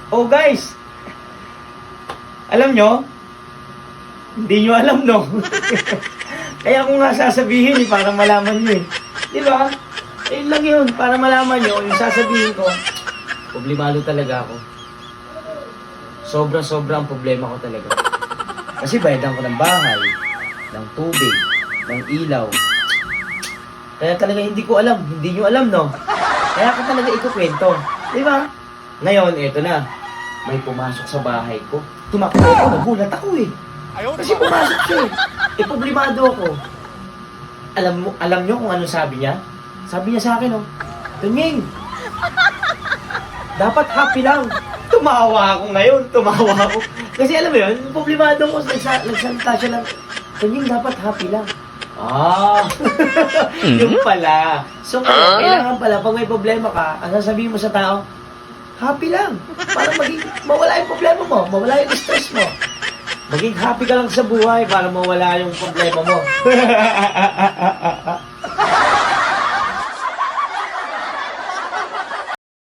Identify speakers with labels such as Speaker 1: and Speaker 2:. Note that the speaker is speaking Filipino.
Speaker 1: Oh guys, alam nyo? Hindi nyo alam, no? Kaya ko nga sasabihin para malaman nyo eh. Di ba? Ayun lang yun, para malaman nyo, yung sasabihin ko, problemado talaga ako. Sobra-sobra ang problema ko talaga. Kasi bayadan ko ng bahay, ng tubig, ng ilaw. Kaya talaga hindi ko alam, hindi nyo alam, no? Kaya ko talaga ikukwento. Di ba? Ngayon, eto na. May pumasok sa bahay ko. Tumakbo ako, nagulat ako eh. Kasi pumasok siya eh. Problemado ako. Alam nyo kung ano sabi niya? Sabi niya sa akin, oh, Tunying, dapat happy lang. Tumawa ako ngayon, tumawa ako. Kasi alam mo yun, problemado ko, nagsalita siya lang, Tunying, dapat happy lang. Ah, yung pala. So, kailangan pala, pag may problema ka, ang sasabihin mo sa tao, happy lang. Para mawala yung problema mo, mawala yung stress mo. Maging happy ka lang sa buhay para mawala yung problema mo.